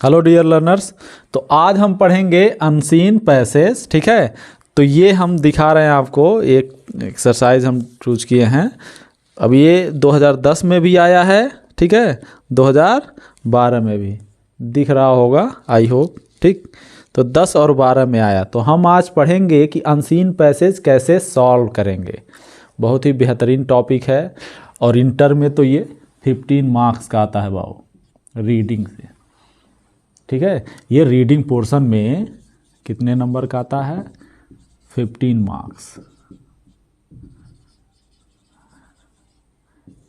Hello dear learners. तो आज हम पढ़ेंगे अनसीन पैसेज। ठीक है, तो ये हम दिखा रहे हैं आपको एक एक्सरसाइज हम चूज किए हैं। अब ये 2010 में भी आया है, ठीक है, 2012 में भी दिख रहा होगा, आई होप। ठीक, तो 10 और 12 में आया। तो हम आज पढ़ेंगे कि अनसीन पैसेज कैसे सॉल्व करेंगे। बहुत ही बेहतरीन टॉपिक है और इंटर में तो ये 15 मार्क्स का आता है बाबू, रीडिंग से। ठीक है, ये रीडिंग पोर्शन में कितने नंबर का आता है? 15 मार्क्स।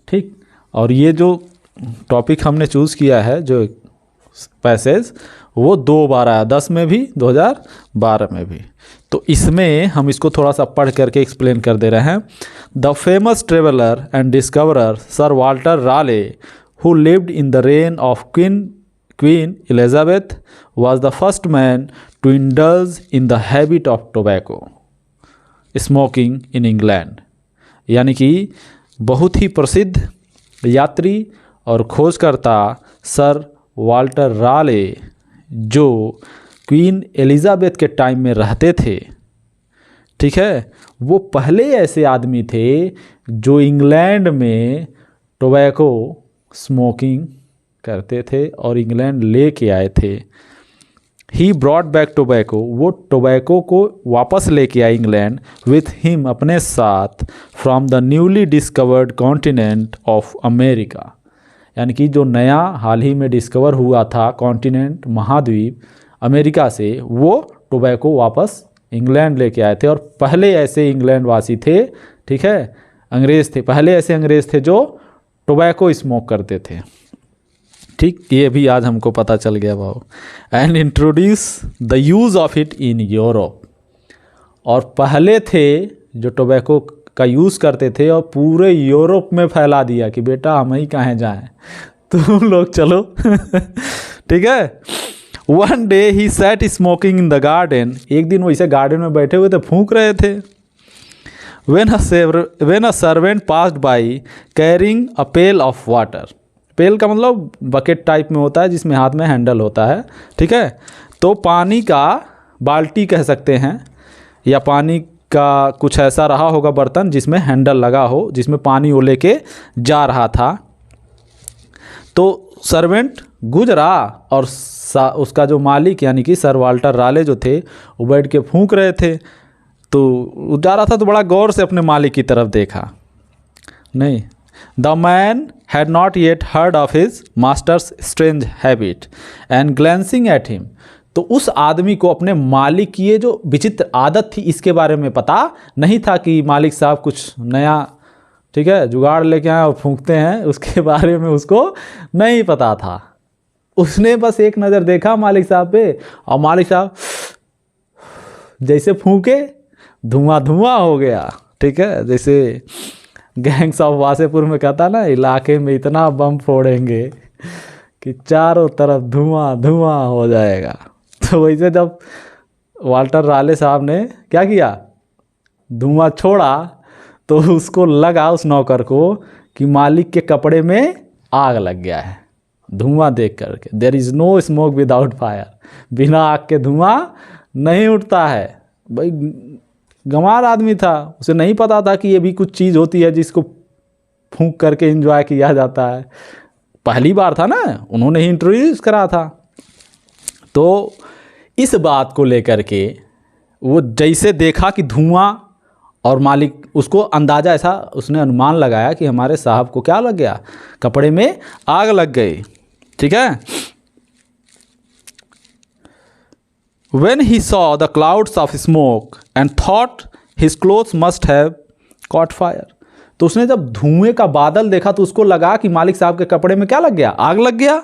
ठीक, और ये जो टॉपिक हमने चूज़ किया है, जो पैसेज, वो 2 बार आया, 10 में भी, 2012 में भी। तो इसमें हम इसको थोड़ा सा पढ़ करके एक्सप्लेन कर दे रहे हैं। The famous traveller and discoverer sir Walter Raleigh, who lived in the reign of Queen Elizabeth, was the first man to indulge in the habit of tobacco smoking in England। यानी कि बहुत ही प्रसिद्ध यात्री और खोजकर्ता सर वाल्टर राले, जो queen Elizabeth के time में रहते थे, ठीक है, वो पहले ऐसे आदमी थे जो इंग्लैंड में टोबैको स्मोकिंग करते थे और इंग्लैंड लेके आए थे। ही ब्रॉट बैक टोबैको, वो टोबैको को वापस लेके आए इंग्लैंड विथ हिम, अपने साथ, from the newly discovered continent of America. यानी कि जो नया हाल ही में डिस्कवर हुआ था कॉन्टिनेंट, महाद्वीप अमेरिका से, वो टोबैको वापस इंग्लैंड लेके आए थे। और पहले ऐसे इंग्लैंड वासी थे, ठीक है, अंग्रेज़ थे, पहले ऐसे अंग्रेज़ थे जो टोबैको स्मोक करते थे। ठीक, ये भी आज हमको पता चल गया भाव। And introduce the use of it in Europe, और पहले थे जो टोबैको का यूज़ करते थे और पूरे यूरोप में फैला दिया कि बेटा हम ही कहाँ जाएं, तुम लोग चलो। ठीक है। One day he sat smoking in the garden, एक दिन वो इसे गार्डन में बैठे हुए थे, फूंक रहे थे। when a servant passed by carrying a pail of water, पेल का मतलब बकेट टाइप में होता है जिसमें हाथ में हैंडल होता है, ठीक है, तो पानी का बाल्टी कह सकते हैं, या पानी का कुछ ऐसा रहा होगा बर्तन जिसमें हैंडल लगा हो, जिसमें पानी वो लेके जा रहा था। तो सर्वेंट गुजरा और उसका जो मालिक यानी कि सर वाल्टर राले जो थे, वो बैठ के फूंक रहे थे। तो जा रहा था तो बड़ा गौर से अपने मालिक की तरफ देखा। नहीं, the man had not yet heard of his master's strange habit and glancing at him, तो उस आदमी को अपने मालिक की ये जो विचित्र आदत थी इसके बारे में पता नहीं था कि मालिक साहब कुछ नया, ठीक है, जुगाड़ लेके आए और फूंकते हैं, उसके बारे में उसको नहीं पता था। उसने बस एक नज़र देखा मालिक साहब पे, और मालिक साहब जैसे फूंके धुआं धुआं हो गया। ठीक है, जैसे गैंग्स ऑफ वासेपुर में कहता ना, इलाके में इतना बम फोड़ेंगे कि चारों तरफ धुआं धुआं हो जाएगा। तो वैसे जब वाल्टर राले साहब ने क्या किया, धुआं छोड़ा, तो उसको लगा, उस नौकर को, कि मालिक के कपड़े में आग लग गया है। धुआं देख करके, there is no smoke without fire, बिना आग के धुआं नहीं उठता है। भाई गंवार आदमी था, उसे नहीं पता था कि ये भी कुछ चीज़ होती है जिसको फूंक करके एंजॉय किया जाता है। पहली बार था ना, उन्होंने ही इंट्रोड्यूस करा था। तो इस बात को लेकर के वो जैसे देखा कि धुआं, और मालिक उसको अंदाज़ा, ऐसा उसने अनुमान लगाया कि हमारे साहब को क्या लग गया, कपड़े में आग लग गई। ठीक है। When he saw the clouds of smoke and thought his clothes must have caught fire, तो उसने जब धुएं का बादल देखा तो उसको लगा कि मालिक साहब के कपड़े में क्या लग गया, आग लग गया।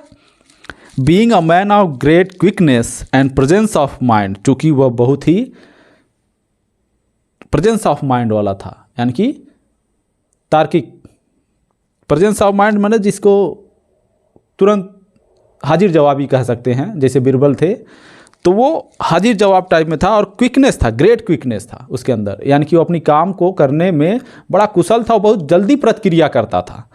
Being a man of great quickness and presence of mind, चूँकि वह बहुत ही प्रेजेंस ऑफ माइंड वाला था, यानी कि तार्किक, प्रेजेंस ऑफ माइंड माने जिसको तुरंत हाजिर जवाबी कह सकते हैं, जैसे बीरबल थे, तो वो हाजिर जवाब टाइप में था। और क्विकनेस था, ग्रेट क्विकनेस था उसके अंदर, यानी कि वो अपनी काम को करने में बड़ा कुशल था, वो बहुत जल्दी प्रतिक्रिया करता था।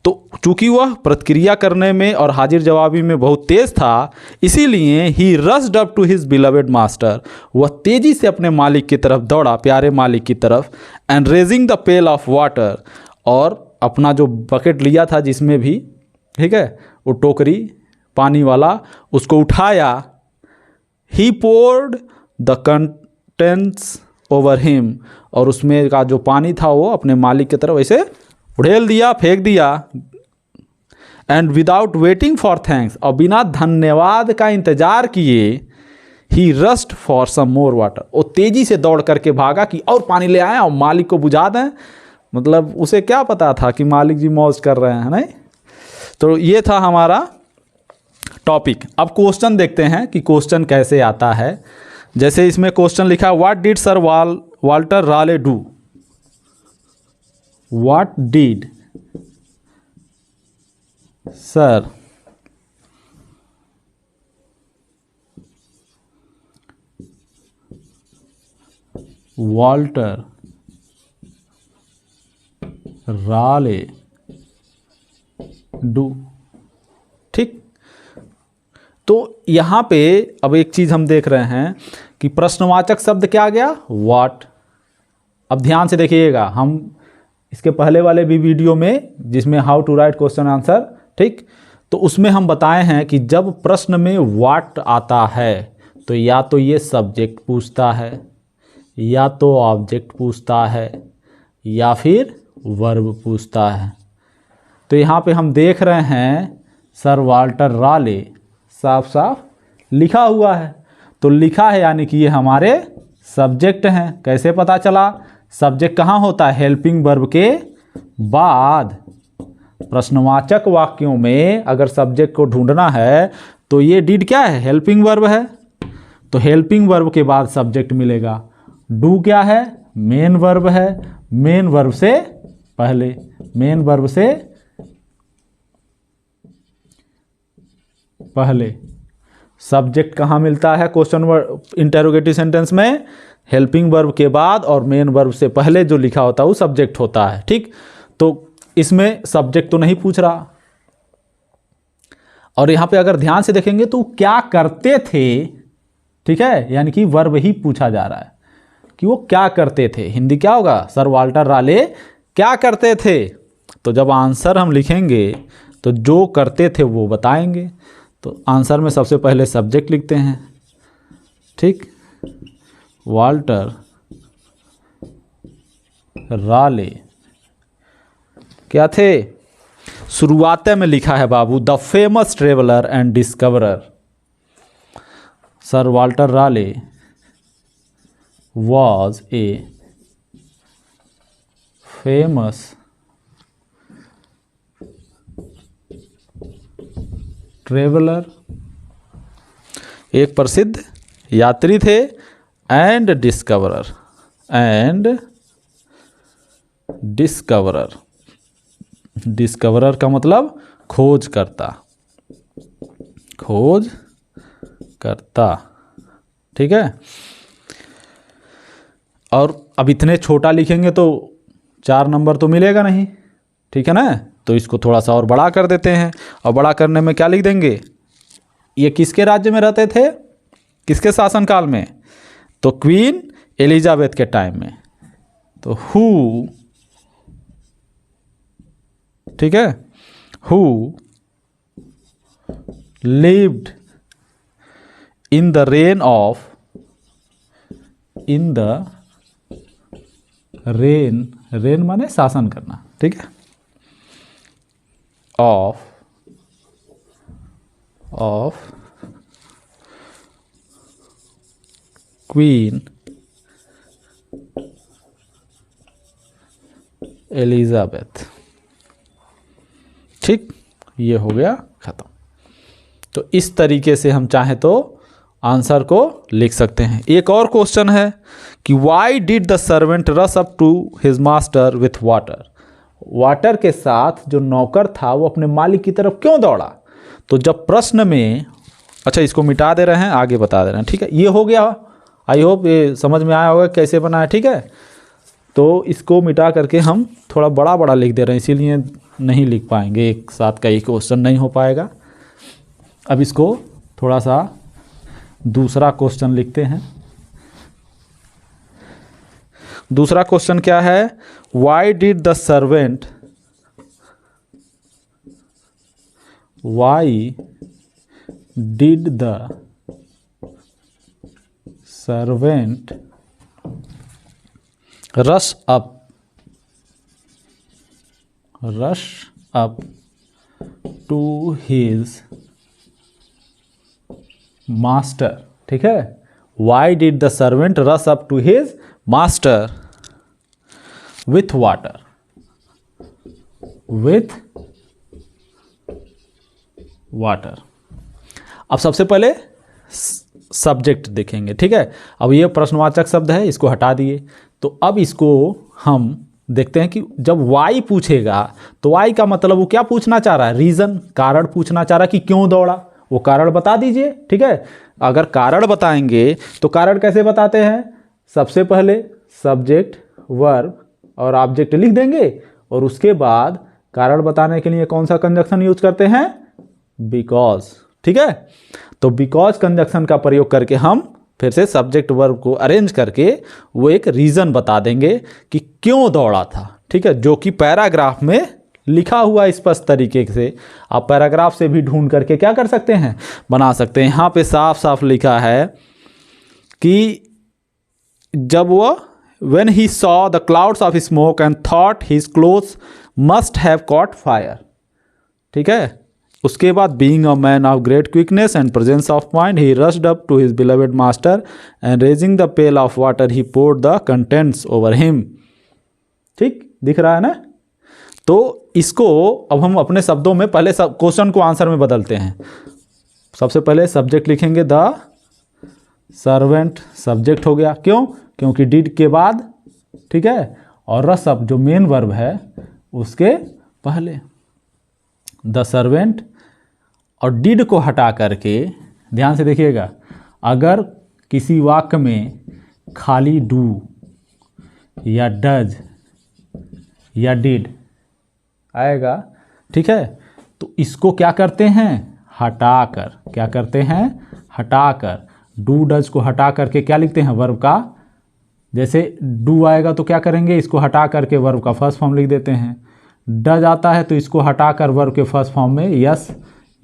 तो चूंकि वह प्रतिक्रिया करने में और हाजिर जवाबी में बहुत तेज था, इसीलिए he rushed up to his beloved master, वह तेजी से अपने मालिक की तरफ दौड़ा, प्यारे मालिक की तरफ, and raising the pale of water, और अपना जो बकेट लिया था जिसमें भी, ठीक है, वो टोकरी पानी वाला, उसको उठाया। He poured the contents over him, और उसमें का जो पानी था वो अपने मालिक की तरफ ऐसे उड़ेल दिया, फेंक दिया। And without waiting for thanks, और बिना धन्यवाद का इंतजार किए, he rushed for some more water, वो तेजी से दौड़ करके भागा कि और पानी ले आए और मालिक को बुझा दें। मतलब उसे क्या पता था कि मालिक जी मौज कर रहे हैं, नहीं? तो ये था हमारा टॉपिक। अब क्वेश्चन देखते हैं कि क्वेश्चन कैसे आता है। जैसे इसमें क्वेश्चन लिखा, what did sir Walter Raleigh do? What did Sir Walter Raleigh do? ठीक, तो यहाँ पे अब एक चीज़ हम देख रहे हैं कि प्रश्नवाचक शब्द क्या आ गया? What। अब ध्यान से देखिएगा, हम इसके पहले वाले भी वीडियो में जिसमें how to write question answer, ठीक, तो उसमें हम बताए हैं कि जब प्रश्न में व्हाट आता है तो या तो ये सब्जेक्ट पूछता है, या तो ऑब्जेक्ट पूछता है, या फिर वर्ब पूछता है। तो यहाँ पे हम देख रहे हैं सर वाल्टर राले साफ साफ लिखा हुआ है, तो लिखा है यानी कि ये हमारे सब्जेक्ट हैं। कैसे पता चला? सब्जेक्ट कहाँ होता है? हेल्पिंग वर्ब के बाद। प्रश्नवाचक वाक्यों में अगर सब्जेक्ट को ढूंढना है तो ये डिड क्या है? हेल्पिंग वर्ब है, तो हेल्पिंग वर्ब के बाद सब्जेक्ट मिलेगा। डू क्या है? मेन वर्ब है, मेन वर्ब से पहले, मेन वर्ब से पहले। सब्जेक्ट कहाँ मिलता है क्वेश्चन वर्ड इंटेरोगेटिव सेंटेंस में? हेल्पिंग वर्ब के बाद और मेन वर्ब से पहले जो लिखा होता है वो सब्जेक्ट होता है, ठीक। तो इसमें सब्जेक्ट तो नहीं पूछ रहा, और यहां पे अगर ध्यान से देखेंगे तो क्या करते थे, ठीक है, यानी कि वर्ब ही पूछा जा रहा है कि वो क्या करते थे। हिंदी क्या होगा? सर वाल्टर राले क्या करते थे। तो जब आंसर हम लिखेंगे तो जो करते थे वो बताएंगे। तो आंसर में सबसे पहले सब्जेक्ट लिखते हैं, ठीक। वाल्टर राले क्या थे? शुरुआत में लिखा है बाबू, the famous traveller and discoverer. Sir Walter Raleigh was a famous traveller, एक प्रसिद्ध यात्री थे, एंड डिस्कवरर, डिस्कवरर का मतलब खोज करता, ठीक है। और अब इतने छोटा लिखेंगे तो 4 नंबर तो मिलेगा नहीं, ठीक है ना। तो इसको थोड़ा सा और बड़ा कर देते हैं, और बड़ा करने में क्या लिख देंगे? ये किसके राज्य में रहते थे, किसके शासनकाल में? तो क्वीन एलिजाबेथ के टाइम में। तो हु, ठीक है, who lived in the reign of, in the rain, rain माने शासन करना, ठीक है, ऑफ क्वीन एलिजाबेथ, ठीक। ये हो गया खत्म। तो इस तरीके से हम चाहें तो आंसर को लिख सकते हैं। एक और क्वेश्चन है कि why did the servant rush up to his master with water. Water के साथ जो नौकर था वो अपने मालिक की तरफ क्यों दौड़ा? तो जब प्रश्न में, अच्छा इसको मिटा दे रहे हैं, आगे बता दे रहे हैं, ठीक है। ये हो गया, आई होप ये समझ में आया होगा कैसे बना है, ठीक है। तो इसको मिटा करके हम थोड़ा बड़ा बड़ा लिख दे रहे हैं, इसीलिए नहीं लिख पाएंगे, एक साथ का एक क्वेश्चन नहीं हो पाएगा। अब इसको थोड़ा सा दूसरा क्वेश्चन लिखते हैं। दूसरा क्वेश्चन क्या है? Y did the servant rush up to his master? ठीक है, why did the servant rush up to his master with water? अब सबसे पहले सब्जेक्ट देखेंगे, ठीक है। अब ये प्रश्नवाचक शब्द है, इसको हटा दिए। तो अब इसको हम देखते हैं कि जब वाई पूछेगा तो वाई का मतलब वो क्या पूछना चाह रहा है? रीज़न, कारण पूछना चाह रहा है कि क्यों दौड़ा, वो कारण बता दीजिए, ठीक है। अगर कारण बताएंगे तो कारण कैसे बताते हैं? सबसे पहले सब्जेक्ट, वर्ब और ऑब्जेक्ट लिख देंगे और उसके बाद कारण बताने के लिए कौन सा कंजक्शन यूज करते हैं? बिकॉज, ठीक है। तो बिकॉज कंजक्शन का प्रयोग करके हम फिर से सब्जेक्ट वर्ब को अरेंज करके वो एक रीज़न बता देंगे कि क्यों दौड़ा था, ठीक है, जो कि पैराग्राफ में लिखा हुआ स्पष्ट तरीके से। आप पैराग्राफ से भी ढूंढ करके क्या कर सकते हैं? बना सकते हैं। यहाँ पे साफ साफ लिखा है कि जब वो when he saw the clouds of smoke and thought his clothes must have caught fire, ठीक है। उसके बाद being a man of great quickness and presence of mind, he rushed up to his beloved master and raising the pail of water, he poured the contents over him। ठीक दिख रहा है ना? तो इसको अब हम अपने शब्दों में पहले क्वेश्चन को आंसर में बदलते हैं। सबसे पहले सब्जेक्ट लिखेंगे द सर्वेंट, सब्जेक्ट हो गया, क्यों? क्योंकि डिड के बाद, ठीक है, और रस अप जो मेन वर्ब है उसके पहले। द सर्वेंट और डिड को हटा करके, ध्यान से देखिएगा, अगर किसी वाक्य में खाली डू या डज या डिड आएगा, ठीक है, तो इसको क्या करते हैं? हटाकर। क्या करते हैं? हटाकर। डू डज को हटा करके क्या लिखते हैं? वर्ब का। जैसे डू आएगा तो क्या करेंगे? इसको हटा करके वर्ब का फर्स्ट फॉर्म लिख देते हैं। डज आता है तो इसको हटाकर वर्ब के फर्स्ट फॉर्म में यस,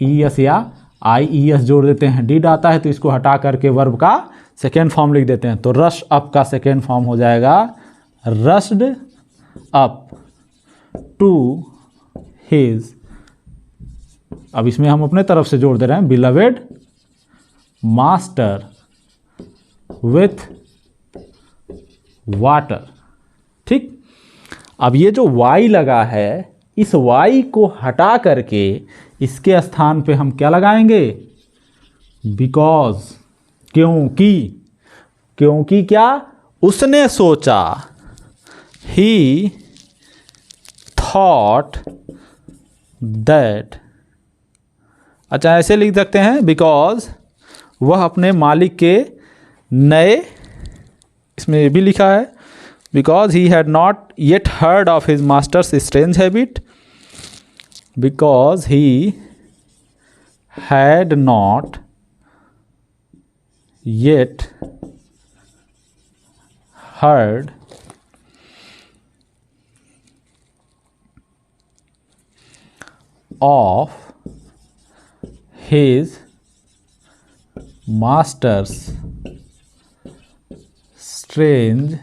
ई एस या आई ई एस जोड़ देते हैं। डिड आता है तो इसको हटा करके वर्ब का सेकेंड फॉर्म लिख देते हैं। तो रश अप का सेकेंड फॉर्म हो जाएगा रश्ड अप टू हिज। अब इसमें हम अपने तरफ से जोड़ दे रहे हैं बिलवेड मास्टर विथ वाटर, ठीक। अब ये जो वाई लगा है, इस वाई को हटा करके इसके स्थान पे हम क्या लगाएंगे? बिकॉज, क्योंकि। क्योंकि क्या? उसने सोचा, ही थॉट दैट। अच्छा, ऐसे लिख सकते हैं, बिकॉज वह अपने मालिक के नए, इसमें ये भी लिखा है, because he had not yet heard of his masters strange habit, because he had not yet heard of his master's strange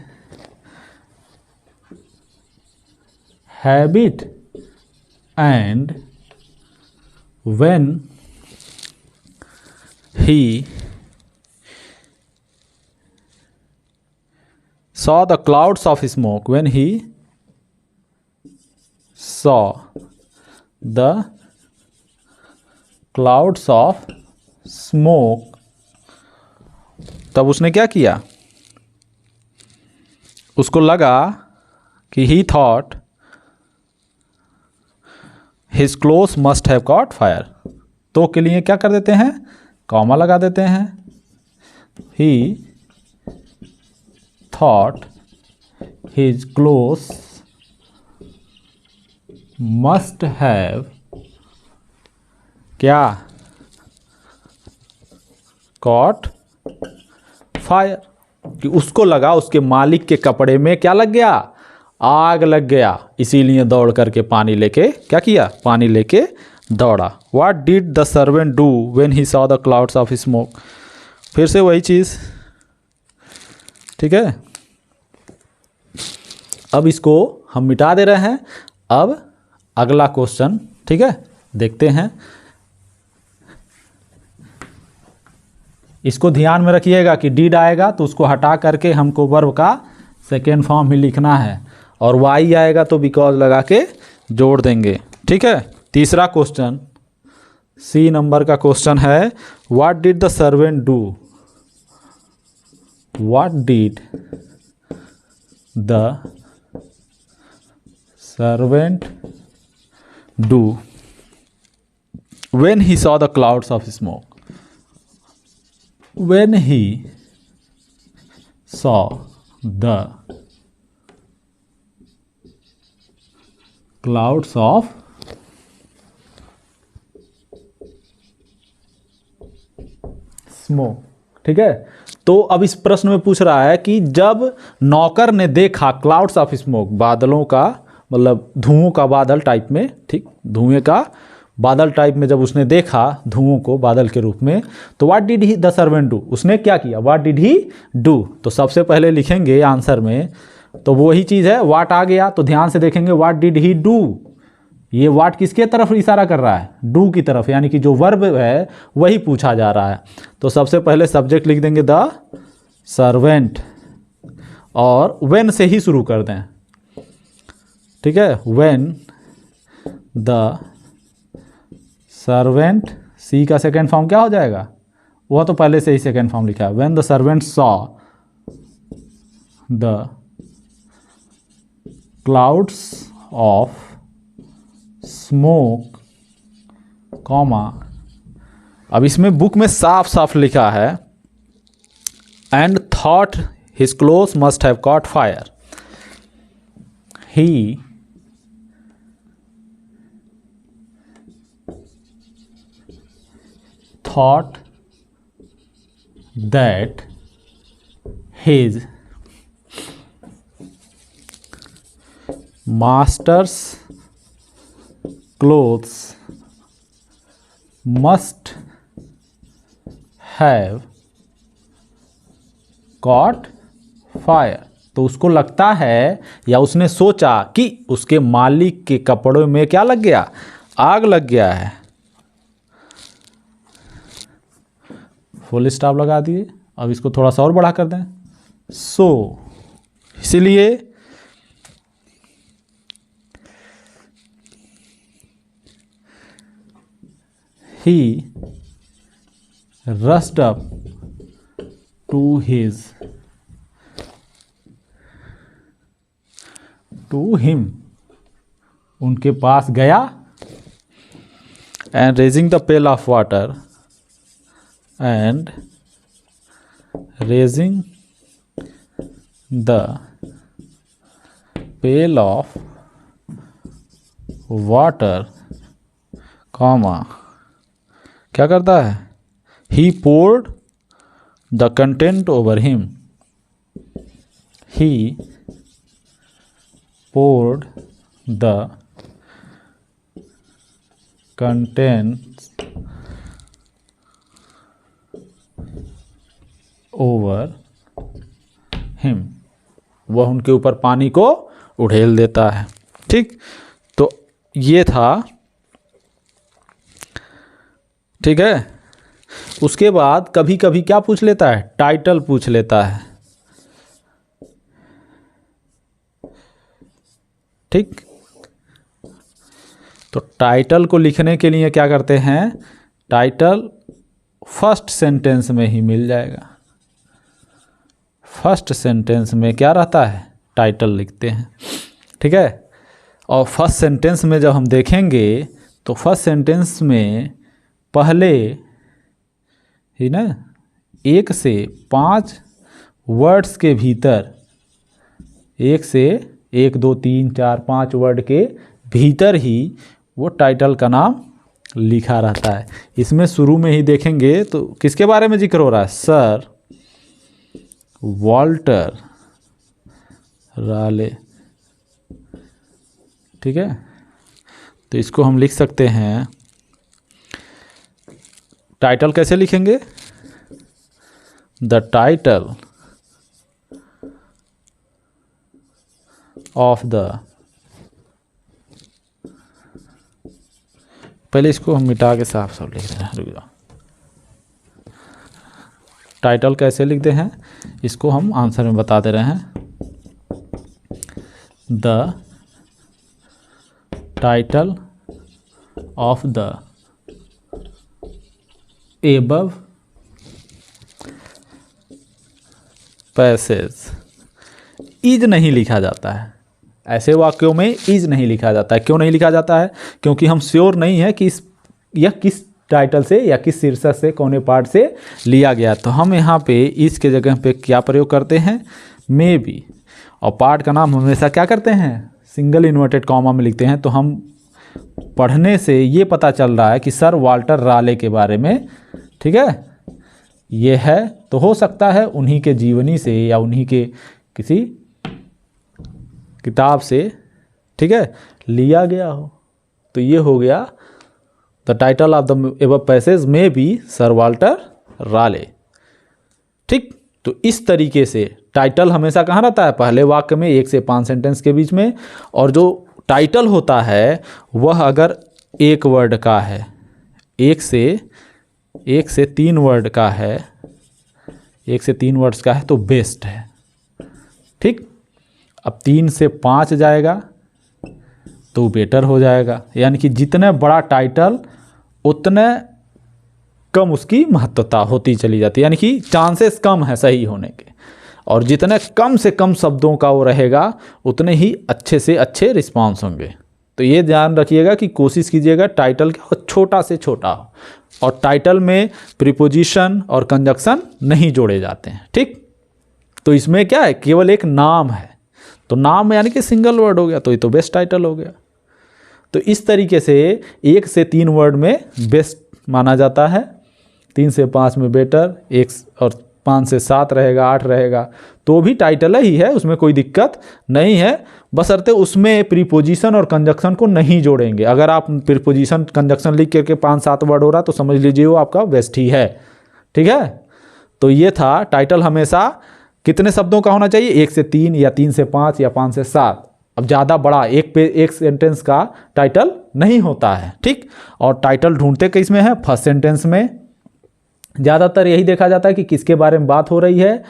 habit, and when he saw the clouds of smoke, when he saw the clouds of smoke, तब उसने क्या किया? उसको लगा कि ही thought his clothes must have caught fire. तो के लिए क्या कर देते हैं? कॉमा लगा देते हैं। ही thought his clothes must have क्या caught fire, कि उसको लगा उसके मालिक के कपड़े में क्या लग गया, आग लग गया, इसीलिए दौड़ करके पानी लेके क्या किया, पानी लेके दौड़ा। What did the servant do when he saw the clouds of smoke? फिर से वही चीज़, ठीक है। अब इसको हम मिटा दे रहे हैं। अब अगला क्वेश्चन, ठीक है, देखते हैं। इसको ध्यान में रखिएगा कि डिड आएगा तो उसको हटा करके हमको वर्ब का सेकेंड फॉर्म ही लिखना है, और वाई आएगा तो बिकॉज लगा के जोड़ देंगे, ठीक है। तीसरा क्वेश्चन, सी नंबर का क्वेश्चन है, what did the servant do, what did the servant do when he saw the clouds of smoke, when he saw the clouds of smoke, ठीक है। तो अब इस प्रश्न में पूछ रहा है कि जब नौकर ने देखा क्लाउड्स ऑफ स्मोक, बादलों का मतलब धुओं का बादल टाइप में, ठीक, धुएं का बादल टाइप में जब उसने देखा धुओं को बादल के रूप में, तो what did he the servant do, उसने क्या किया, व्हाट डिड ही डू। तो सबसे पहले लिखेंगे आंसर में, तो वही चीज़ है, व्हाट आ गया तो ध्यान से देखेंगे, व्हाट डिड ही डू, ये व्हाट किसके तरफ इशारा कर रहा है, डू की तरफ, यानी कि जो वर्ब है वही पूछा जा रहा है। तो सबसे पहले सब्जेक्ट लिख देंगे द सर्वेंट, और व्हेन से ही शुरू कर दें, ठीक है। व्हेन द सर्वेंट, सी का सेकेंड फॉर्म क्या हो जाएगा, वह तो पहले से ही सेकेंड फॉर्म लिखा है। When the servant saw the clouds of smoke, comma, अब इसमें बुक में साफ साफ लिखा है, and thought his clothes must have caught fire, he thought that his master's clothes must have caught fire, तो उसको लगता है या उसने सोचा कि उसके मालिक के कपड़ों में क्या लग गया, आग लग गया है। फुल स्टॉप लगा दिए। अब इसको थोड़ा सा और बड़ा कर दें, सो इसलिए he rushed up to him, उनके पास गया, and raising the pail of water, and raising the pail of water, comma, क्या करता है, he poured the content over him, he poured the contents over him, वह उनके ऊपर पानी को उड़ेल देता है, ठीक। तो ये था, ठीक है। उसके बाद कभी कभी क्या पूछ लेता है, टाइटल पूछ लेता है, ठीक। तो टाइटल को लिखने के लिए क्या करते हैं, टाइटल फर्स्ट सेंटेंस में ही मिल जाएगा, फर्स्ट सेंटेंस में क्या रहता है, टाइटल लिखते हैं, ठीक है। और फर्स्ट सेंटेंस में जब हम देखेंगे तो फर्स्ट सेंटेंस में पहले ही ना 1 से 5 वर्ड्स के भीतर एक से 1 2 3 4 5 वर्ड के भीतर ही वो टाइटल का नाम लिखा रहता है। इसमें शुरू में ही देखेंगे तो किसके बारे में जिक्र हो रहा है, सर वॉल्टर राले, ठीक है। तो इसको हम लिख सकते हैं, टाइटल कैसे लिखेंगे, द टाइटल ऑफ द, पहले इसको हम मिटा के साफ साफ लिख रहे हैं, रुक जाओ। टाइटल कैसे लिखते हैं इसको हम आंसर में बता दे रहे हैं, the title of the above passage. Is नहीं लिखा जाता है, ऐसे वाक्यों में इज नहीं लिखा जाता है। क्यों नहीं लिखा जाता है, क्योंकि हम श्योर नहीं है कि यह किस टाइटल से या किस शीर्षक से, कौने पार्ट से लिया गया। तो हम यहाँ पे इस के जगह पे क्या प्रयोग करते हैं, मे बी, और पार्ट का नाम हमेशा क्या करते हैं, सिंगल इन्वर्टेड कॉमा में लिखते हैं। तो हम पढ़ने से ये पता चल रहा है कि सर वॉल्टर राले के बारे में, ठीक है, ये है। तो हो सकता है उन्हीं के जीवनी से या उन्हीं के किसी किताब से, ठीक है, लिया गया हो। तो ये हो गया, the title of the above passage में बी सर वॉल्टर राले, ठीक। तो इस तरीके से टाइटल हमेशा कहाँ रहता है, पहले वाक्य में 1 से 5 सेंटेंस के बीच में। और जो टाइटल होता है वह अगर 1 वर्ड का है, 1 से 3 वर्ड का है, 1 से 3 वर्ड्स का है तो बेस्ट है, ठीक। अब 3 से 5 जाएगा तो बेटर हो जाएगा। यानी कि जितने बड़ा टाइटल उतने कम उसकी महत्वता होती चली जाती है, यानी कि चांसेस कम है सही होने के। और जितने कम से कम शब्दों का वो रहेगा उतने ही अच्छे से अच्छे रिस्पांस होंगे। तो ये ध्यान रखिएगा कि कोशिश कीजिएगा टाइटल का छोटा से छोटा हो, और टाइटल में प्रीपोजिशन और कंजक्शन नहीं जोड़े जाते हैं, ठीक। तो इसमें क्या है, केवल एक नाम है, तो नाम यानी कि सिंगल वर्ड हो गया, तो ये तो बेस्ट टाइटल हो गया। तो इस तरीके से 1 से 3 वर्ड में बेस्ट माना जाता है, 3 से 5 में बेटर, 1 और 5 से 7 रहेगा, 8 रहेगा, तो भी टाइटल ही है, उसमें कोई दिक्कत नहीं है, बशर्ते उसमें प्रीपोजिशन और कंजक्शन को नहीं जोड़ेंगे। अगर आप प्रीपोजिशन कंजक्शन लिख करके 5-7 वर्ड हो रहा तो समझ लीजिए वो आपका बेस्ट ही है, ठीक है। तो ये था, टाइटल हमेशा कितने शब्दों का होना चाहिए, 1 से 3 या 3 से 5 या 5 से 7। अब ज़्यादा बड़ा एक सेंटेंस का टाइटल नहीं होता है, ठीक। और टाइटल ढूंढते किस में है, फर्स्ट सेंटेंस में। ज़्यादातर यही देखा जाता है कि किसके बारे में बात हो रही है,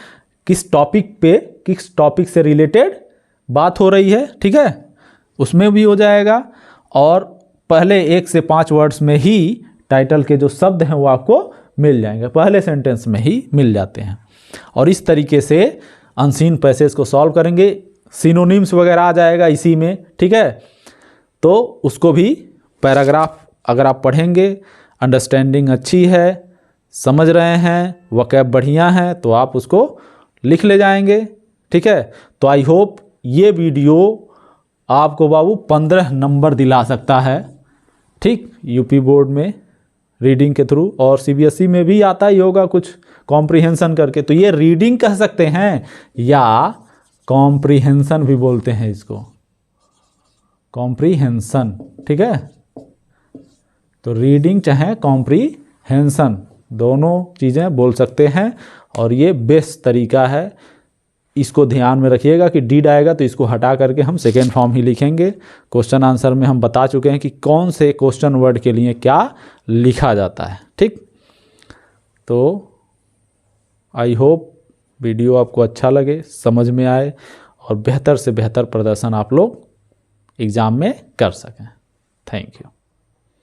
किस टॉपिक पे, किस टॉपिक से रिलेटेड बात हो रही है, ठीक है, उसमें भी हो जाएगा। और पहले 1 से 5 वर्ड्स में ही टाइटल के जो शब्द हैं वो आपको मिल जाएंगे, पहले सेंटेंस में ही मिल जाते हैं। और इस तरीके से अनसीन पैसेज को सॉल्व करेंगे, सिनोनिम्स वगैरह आ जाएगा इसी में, ठीक है। तो उसको भी पैराग्राफ अगर आप पढ़ेंगे, अंडरस्टैंडिंग अच्छी है, समझ रहे हैं, वकैब बढ़िया है, तो आप उसको लिख ले जाएंगे, ठीक है। तो आई होप ये वीडियो आपको बाबू 15 नंबर दिला सकता है, ठीक, यूपी बोर्ड में रीडिंग के थ्रू। और सीबीएसई में भी आता ही होगा कुछ कॉम्प्रिहेंशन करके, तो ये रीडिंग कह सकते हैं या कॉम्प्रिहेंशन भी बोलते हैं इसको, कॉम्प्रिहेंशन, ठीक है। तो रीडिंग चाहे कॉम्प्रिहेंशन दोनों चीज़ें बोल सकते हैं, और ये बेस्ट तरीका है। इसको ध्यान में रखिएगा कि डीड आएगा तो इसको हटा करके हम सेकेंड फॉर्म ही लिखेंगे। क्वेश्चन आंसर में हम बता चुके हैं कि कौन से क्वेश्चन वर्ड के लिए क्या लिखा जाता है, ठीक। तो आई होप वीडियो आपको अच्छा लगे, समझ में आए, और बेहतर से बेहतर प्रदर्शन आप लोग एग्ज़ाम में कर सकें। Thank you.